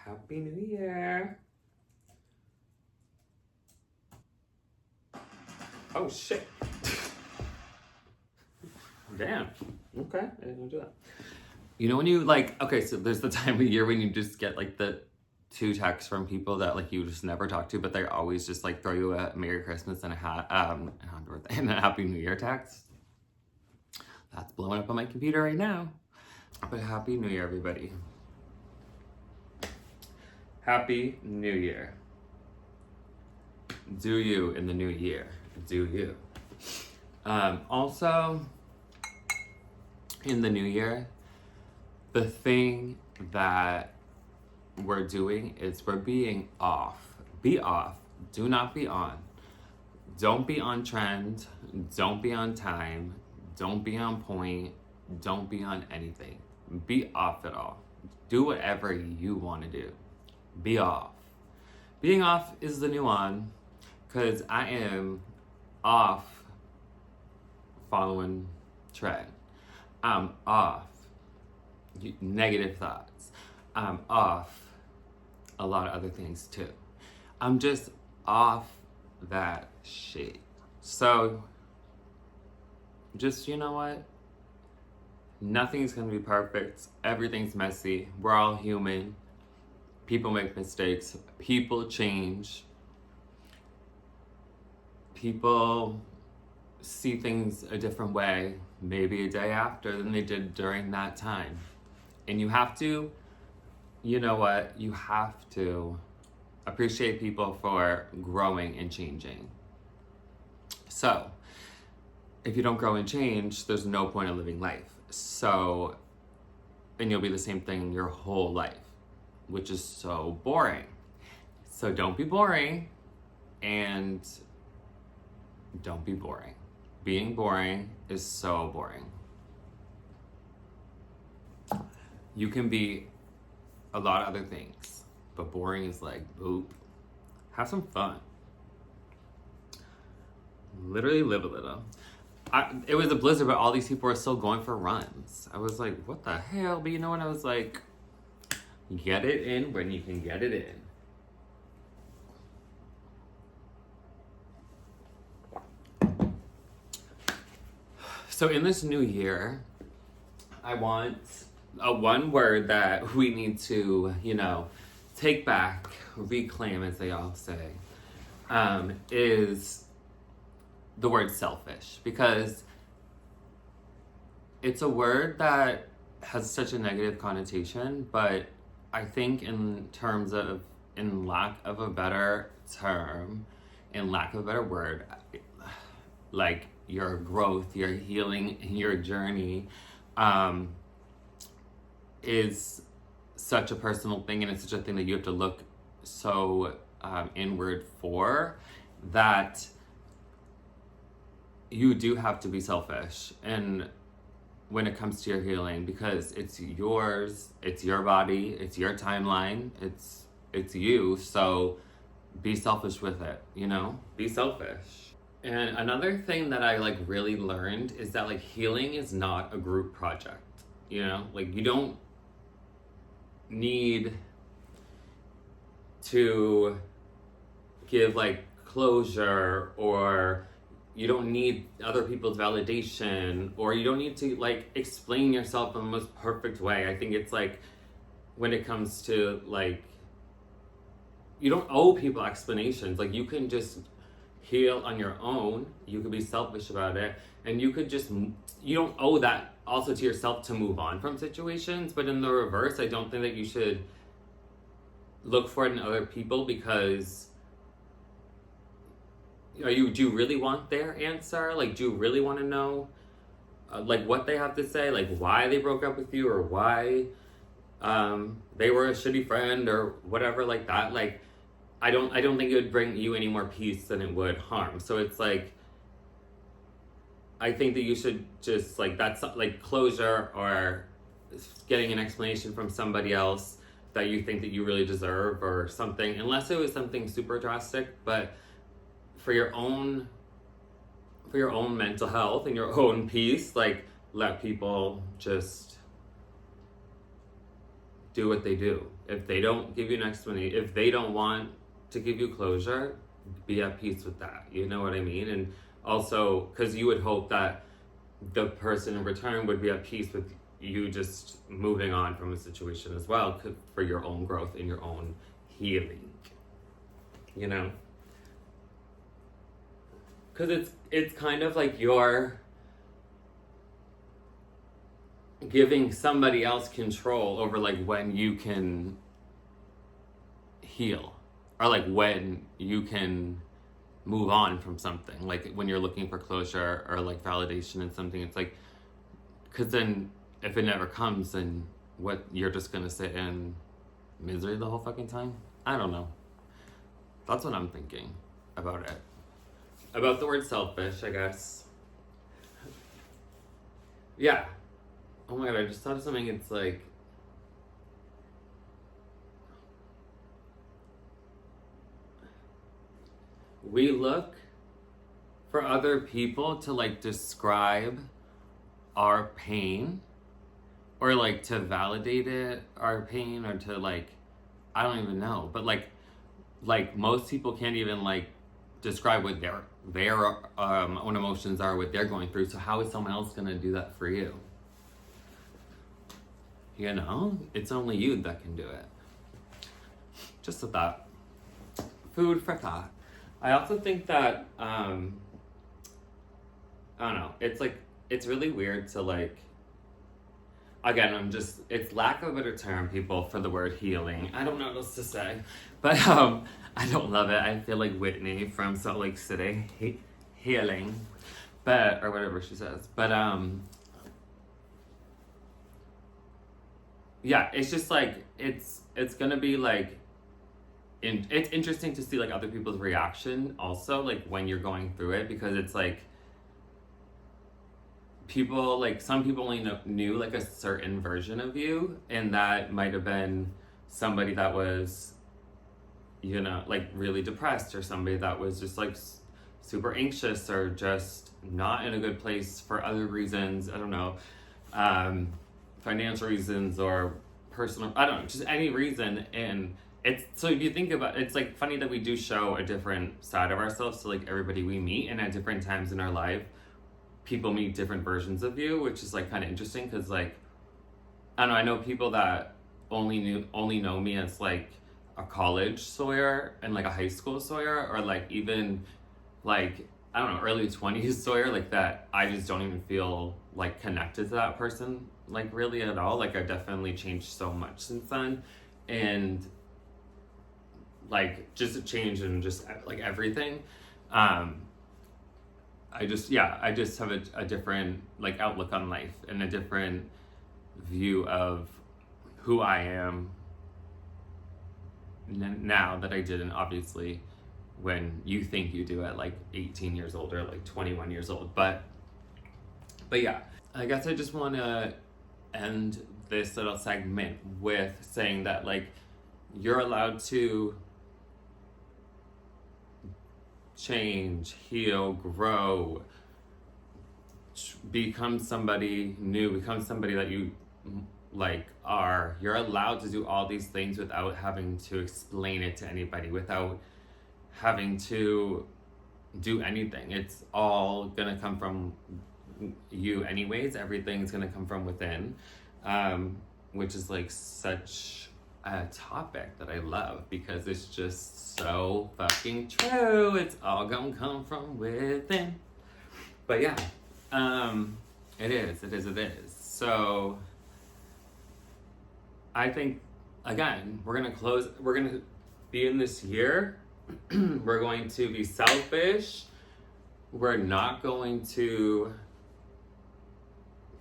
Happy New Year. Oh shit. Damn. Okay, I didn't do that. You know when you like, okay, so there's the time of year when you just get like the two texts from people that like you just never talk to, but they always just like throw you a Merry Christmas and and a Happy New Year text. That's blowing up on my computer right now. But Happy New Year, everybody. Happy New Year. Do you in the new year. Do you. Also, in the new year, the thing that we're doing is we're being off. Be off. Do not be on. Don't be on trend. Don't be on time. Don't be on point. Don't be on anything. Be off it all. Do whatever you want to do. Be off. Being off is the new on, because I am off following trend. I'm off negative thoughts. I'm off a lot of other things too. I'm just off that shit. So, just, you know what? Nothing's gonna be perfect. Everything's messy. We're all human. People make mistakes. People change. People see things a different way, maybe a day after than they did during that time. And you have to, you know what? You have to appreciate people for growing and changing. So, if you don't grow and change, there's no point in living life. So, and you'll be the same thing your whole life, which is so boring. So don't be boring, and don't be boring. Being boring is so boring. You can be a lot of other things, but boring is like, boop. Have some fun. Literally live a little. It was a blizzard, but all these people were still going for runs. I was like, what the hell? But you know what? I was like, get it in when you can get it in. So in this new year, I want one word that we need to, take back, reclaim, as they all say, is the word selfish. Because it's a word that has such a negative connotation, but I think in lack of a better term, in lack of a better word, like your growth, your healing, your journey, is such a personal thing, and it's such a thing that you have to look so inward for, that you do have to be selfish and when it comes to your healing, because it's yours, it's your body, it's your timeline, it's you. So be selfish with it, be selfish. And another thing that I really learned is that healing is not a group project. You don't need to give closure, or you don't need other people's validation, or you don't need to explain yourself in the most perfect way. I think it's when it comes to you don't owe people explanations. You can just heal on your own. You could be selfish about it, and you don't owe that also to yourself to move on from situations. But in the reverse, I don't think that you should look for it in other people, because do you really want their answer? Do you really want to know what they have to say, why they broke up with you, or why they were a shitty friend, or whatever like that? I don't think it would bring you any more peace than it would harm. So it's I think that you should just that's closure, or getting an explanation from somebody else that you think that you really deserve, or something, unless it was something super drastic. But for your own mental health and your own peace, let people just do what they do. If they don't give you an explanation, if they don't want to give you closure, be at peace with that. You know what I mean? And also, because you would hope that the person in return would be at peace with you just moving on from a situation as well, for your own growth and your own healing. You know? Because it's kind of like you're giving somebody else control over like when you can heal, or like when you can move on from something, like when you're looking for closure or like validation in something. It's like, because then if it never comes, then what, you're just gonna sit in misery the whole fucking time? I don't know. That's what I'm thinking about it. About the word selfish, I guess. Yeah. Oh my god, I just thought of something. It's like, we look for other people to like describe our pain, or like to validate it, our pain, or to like, I don't even know, but like most people can't even like describe what their own emotions are, what they're going through. So how is someone else gonna do that for you? You know, it's only you that can do it. Just a thought. Food for thought. I also think that, I don't know, it's like, it's really weird to like, again, it's lack of a better term, people, for the word healing. I don't know what else to say, but I don't love it. I feel like Whitney from Salt Lake City, healing, but, or whatever she says. But, yeah, it's just like, it's gonna be like, it's interesting to see like other people's reaction also, like when you're going through it, because it's like people, like some people only knew like a certain version of you, and that might have been somebody that was, you know, like really depressed, or somebody that was just like super anxious, or just not in a good place for other reasons. I don't know, financial reasons or personal, I don't know, just any reason. And it's, so if you think about it, it's like funny that we do show a different side of ourselves to like everybody we meet, and at different times in our life people meet different versions of you, which is like kind of interesting, because like, I don't know, I know people that only know me as like a college Sawyer and like a high school Sawyer, or like even like, I don't know, early 20s Sawyer, like that I just don't even feel like connected to that person like really at all. Like I definitely changed so much since then, and like just a change in just like everything. I just have a different like outlook on life, and a different view of who I am now that I didn't, obviously, when you think you do at like 18 years old or like 21 years old. But yeah, I guess I just want to end this little segment with saying that like you're allowed to change, heal, grow, become somebody new, become somebody that you like are. You're allowed to do all these things without having to explain it to anybody, without having to do anything. It's all gonna come from you anyways. Everything's gonna come from within, which is like such a topic that I love, because it's just so fucking true. It's all gonna come from within. But yeah, it is. So I think, again, we're gonna be in this year. We're going to be selfish. We're not going to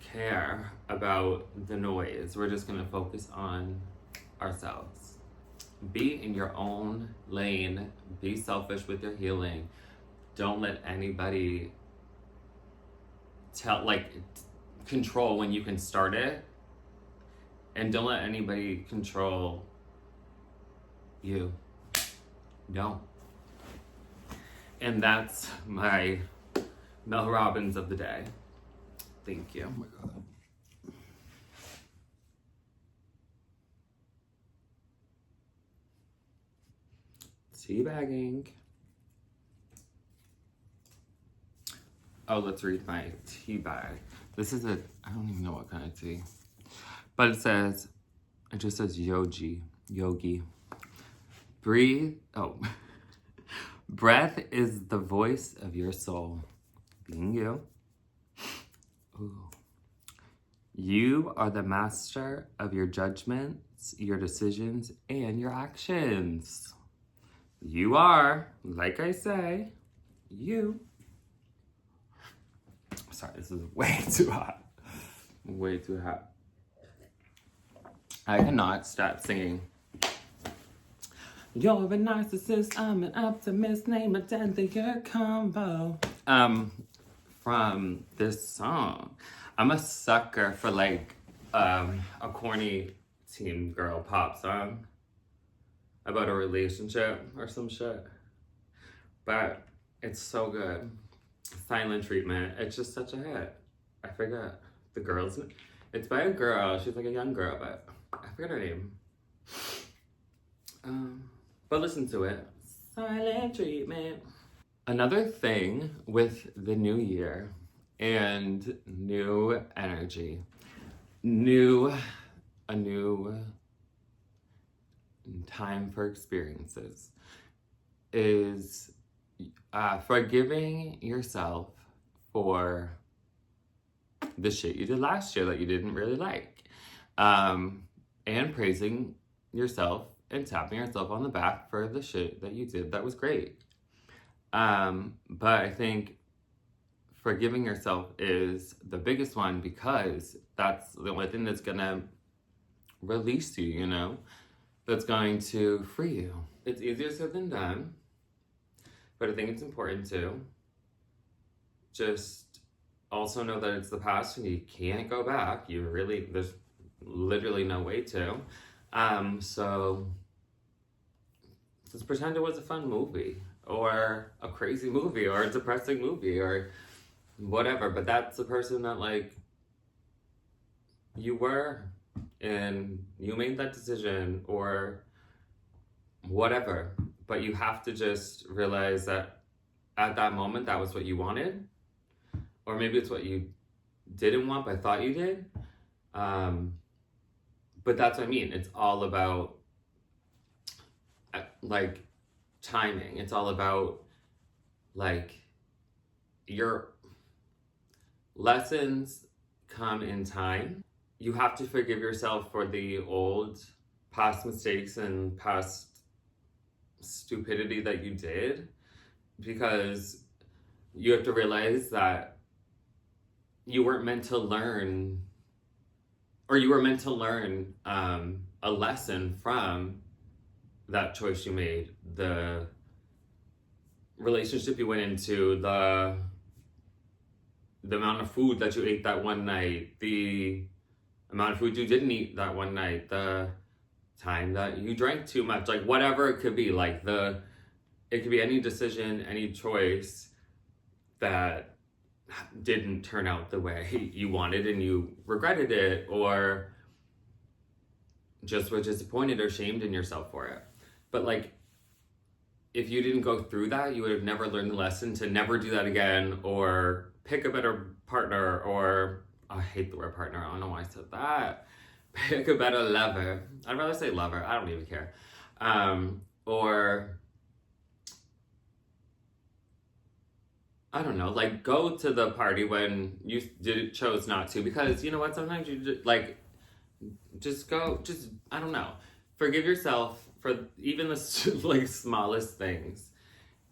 care about the noise. We're just gonna focus on ourselves. Be in your own lane. Be selfish with your healing. Don't let anybody control when you can start it, and don't let anybody control you. Don't. And that's my Mel Robbins of the day. Thank you. Oh my God. Teabagging. Oh, let's read my tea bag. This is I don't even know what kind of tea. But it just says yogi. Breathe, breath is the voice of your soul. Being you. Ooh. You are the master of your judgments, your decisions, and your actions. You are, like I say, you. Sorry, this is way too hot. Way too hot. I cannot stop singing. You're a narcissist, I'm an optimist, name a 10-figure combo. From this song. I'm a sucker for like a corny teen girl pop song about a relationship or some shit. But it's so good. Silent Treatment. It's just such a hit. I forget the girl's name. It's by a girl. She's like a young girl, but I forget her name. But listen to it. Silent Treatment. Another thing with the new year and new energy, a new time for experiences is forgiving yourself for the shit you did last year that you didn't really like, and praising yourself and tapping yourself on the back for the shit that you did that was great. But I think forgiving yourself is the biggest one because that's the only thing that's gonna release you, you know? That's going to free you. It's easier said than done, but I think it's important to just also know that it's the past and you can't go back. There's literally no way to. So just pretend it was a fun movie or a crazy movie or a depressing movie or whatever, but that's the person that like you were and you made that decision or whatever, but you have to just realize that at that moment that was what you wanted, or maybe it's what you didn't want but thought you did, but that's what I mean. It's all about like timing. It's all about like your lessons come in time. You have to forgive yourself for the old past mistakes and past stupidity that you did, because you have to realize that you weren't meant to learn, or you were meant to learn a lesson from that choice you made, the relationship you went into, the amount of food that you ate that one night, the amount of food you didn't eat that one night, the time that you drank too much, like whatever it could be, like it could be any decision, any choice that didn't turn out the way you wanted and you regretted it, or just were disappointed or shamed in yourself for it. But like, if you didn't go through that, you would have never learned the lesson to never do that again, or pick a better partner, or I hate the word partner. I don't know why I said that. Pick a better lover. I'd rather say lover. I don't even care. Or I don't know, like go to the party when you chose not to, because you know what? Sometimes you just go. I don't know. Forgive yourself for even the like smallest things,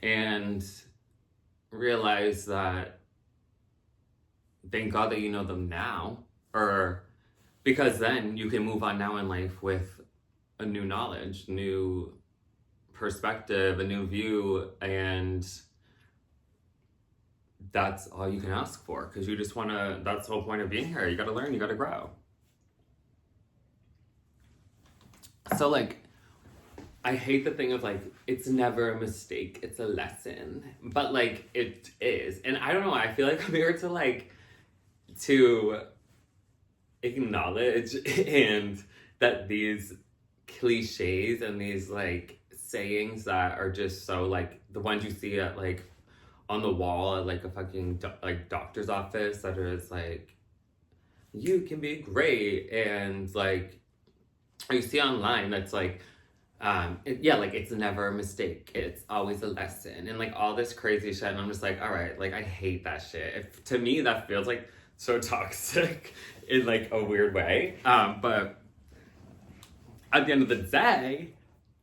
and realize that thank God that you know them now, or because then you can move on now in life with a new knowledge, new perspective, a new view, and that's all you can ask for, because you just want to, that's the whole point of being here. You got to learn, you got to grow. So like, I hate the thing of like, it's never a mistake, it's a lesson. But like, it is. And I don't know, I feel like I'm here to acknowledge and that these cliches and these like sayings that are just so like the ones you see at like on the wall at like a fucking like doctor's office that is like, you can be great, and like you see online that's like yeah, like it's never a mistake, it's always a lesson, and like all this crazy shit, and I'm just like, all right, like I hate that shit. To me that feels like so toxic in like a weird way, but at the end of the day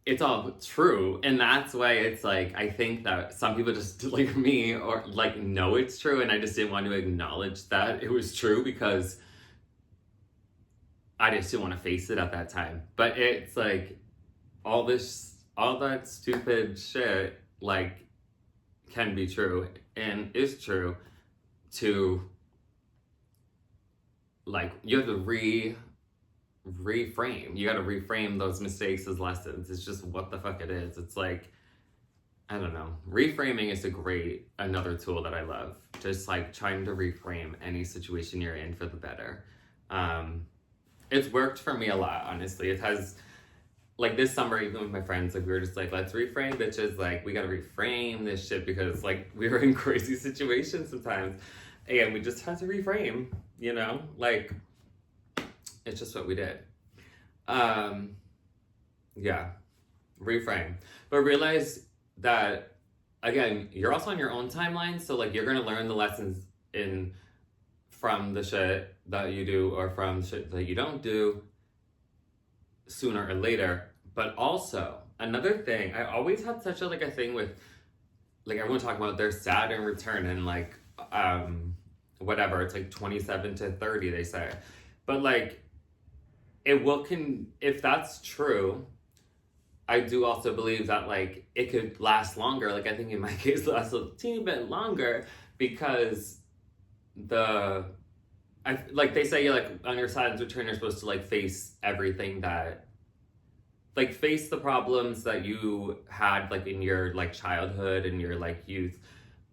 it's all true, and that's why it's like I think that some people just like me or like know it's true, and I just didn't want to acknowledge that it was true because I just didn't want to face it at that time. But it's like all that stupid shit like can be true and is true to like, you have to reframe. You got to reframe those mistakes as lessons. It's just what the fuck it is. It's like, I don't know. Reframing is another tool that I love. Just like trying to reframe any situation you're in for the better. It's worked for me a lot, honestly. It has, like this summer, even with my friends, like we were just like, let's reframe, bitches. Like we gotta reframe this shit because like we were in crazy situations sometimes, and we just had to reframe. You know, like it's just what we did. Yeah, reframe, but realize that again, you're also on your own timeline. So like you're gonna learn the lessons from the shit that you do or from shit that you don't do sooner or later. But also another thing, I always had such a thing with like everyone talking about their Saturn return and like whatever, it's like 27 to 30 they say, but like if that's true, I do also believe that like it could last longer. Like I think in my case it lasts a teeny bit longer because like they say, like on your Saturn's return you're supposed to like face everything that, like face the problems that you had like in your like childhood and your like youth,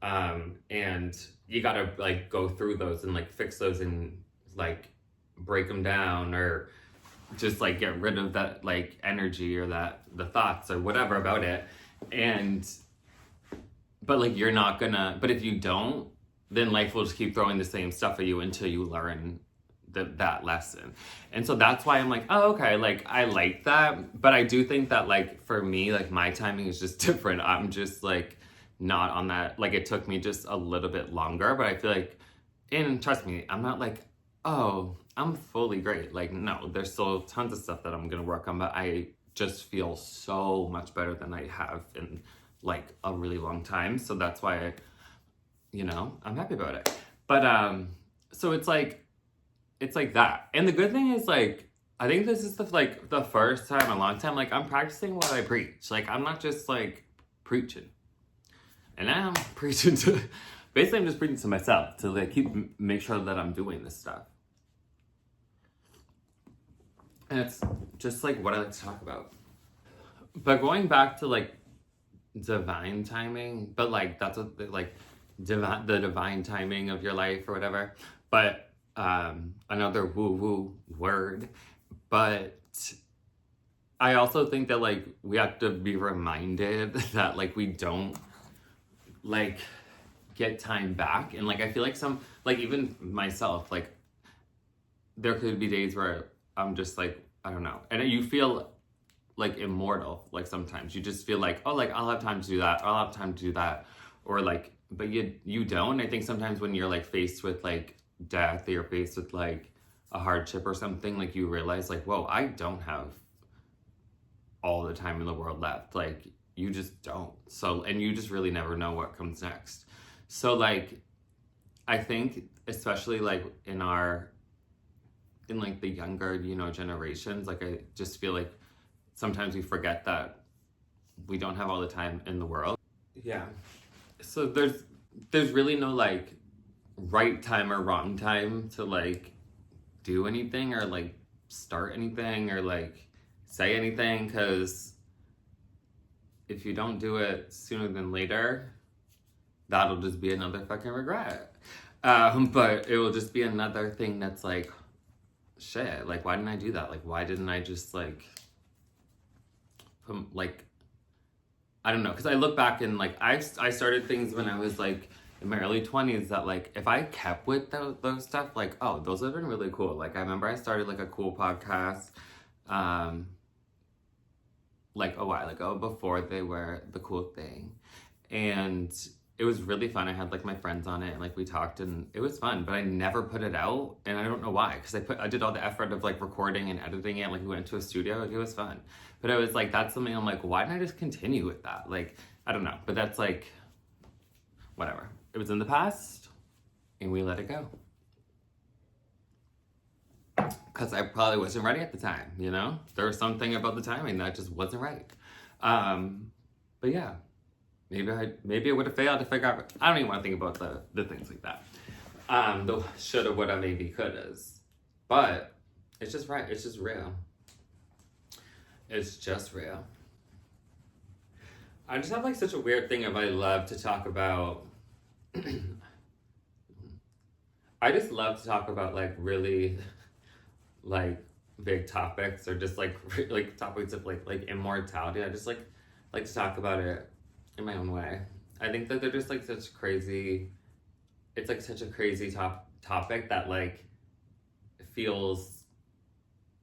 and you gotta like go through those and like fix those and like break them down or just like get rid of that like energy or the thoughts or whatever about it. But like you're not gonna, but if you don't, then life will just keep throwing the same stuff at you until you learn that lesson. And so that's why I'm like, oh, okay, like I like that. But I do think that like for me, like my timing is just different. I'm just like not on that, like it took me just a little bit longer, but I feel like, and trust me, I'm not like, oh, I'm fully great. Like, no, there's still tons of stuff that I'm gonna work on, but I just feel so much better than I have in like a really long time. So that's why I'm happy about it. But so it's like that. And the good thing is like, I think this is the first time in a long time, like I'm practicing what I preach. Like I'm not just like preaching. And now I'm preaching to, basically I'm just preaching to myself to like make sure that I'm doing this stuff. And it's just like what I like to talk about. But going back to like divine timing, but like that's what like the divine timing of your life or whatever. But another woo-woo word. But I also think that like we have to be reminded that like we don't like get time back. And like I feel like some, like even myself, like there could be days where I'm just like, I don't know, and you feel like immortal. Like sometimes you just feel like, oh, like I'll have time to do that, I'll have time to do that, or like, but you don't. I think sometimes when you're like faced with like death, or you're faced with like a hardship or something, like you realize like, whoa, I don't have all the time in the world left. Like you just don't. So, and you just really never know what comes next. So like, I think especially like in like the younger, generations, like I just feel like sometimes we forget that we don't have all the time in the world. Yeah. So there's really no like right time or wrong time to like do anything or like start anything or like say anything, because if you don't do it sooner than later, that'll just be another fucking regret. But it will just be another thing that's like, shit, like why didn't I do that? Like why didn't I just like I don't know, because I look back and like I started things when I was like in my early 20s that like if I kept with those stuff, like, oh, those have been really cool. Like I remember I started like a cool podcast like a while ago before they were the cool thing. And it was really fun. I had like my friends on it and like we talked and it was fun, but I never put it out and I don't know why, because I did all the effort of like recording and editing it. Like we went to a studio, like it was fun. But I was like, that's something I'm like, why didn't I just continue with that? Like, I don't know, but that's like, whatever. It was in the past and we let it go. Because I probably wasn't ready at the time, you know? There was something about the timing that just wasn't right. But yeah, maybe I would have failed to figure out. I don't even want to think about the things like that. The shoulda, woulda, maybe, couldas. But it's just right. It's just real. It's just real. I just have like such a weird thing of I love to talk about. I just love to talk about like really like big topics or just like topics of like immortality. I just like to talk about it in my own way. I think that they're just like such crazy. It's like such a crazy topic that like feels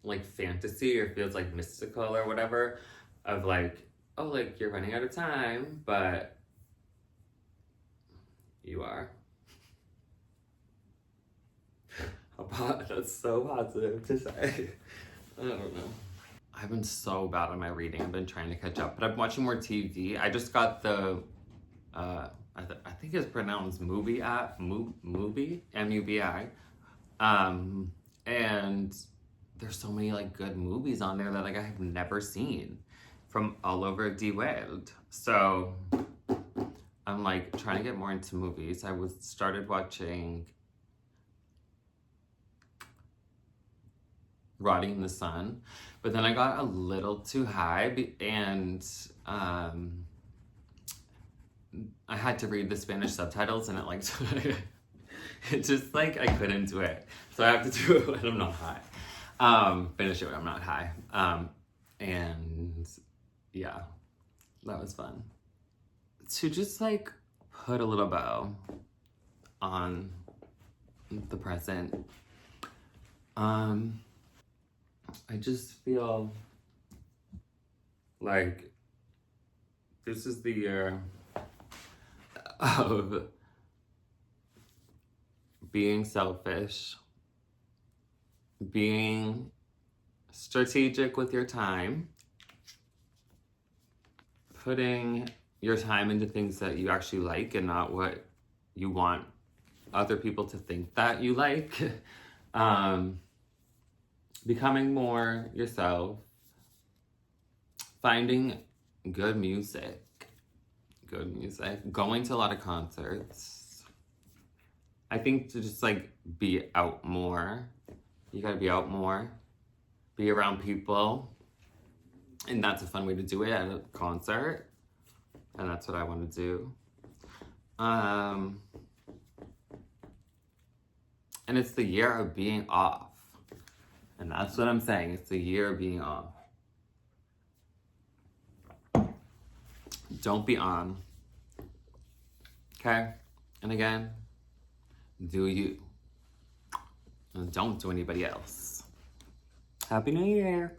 like fantasy or feels like mystical or whatever. Of like, oh, like you're running out of time, but you are. That's so positive to say. I don't know. I've been so bad at my reading. I've been trying to catch up, but I'm watching more TV. I just got the, I think it's pronounced Mubi app, Mubi, M-U-B-I. And there's so many like good movies on there that like I have never seen from all over the world. So I'm like trying to get more into movies. I started watching Rotting in the Sun, but then I got a little too high and I had to read the Spanish subtitles and it like it just like I couldn't do it, so I have to do it when I'm not high. Finish it when I'm not high. And yeah, that was fun to just like put a little bow on the present. I just feel like this is the year of being selfish, being strategic with your time, putting your time into things that you actually like and not what you want other people to think that you like. Becoming more yourself, finding good music, going to a lot of concerts. I think to just like be out more. You gotta be out more, be around people, and that's a fun way to do it at a concert, and that's what I want to do. And it's the year of being off. And that's what I'm saying. It's the year of being off. Don't be on. Okay? And again, do you. And don't do anybody else. Happy New Year.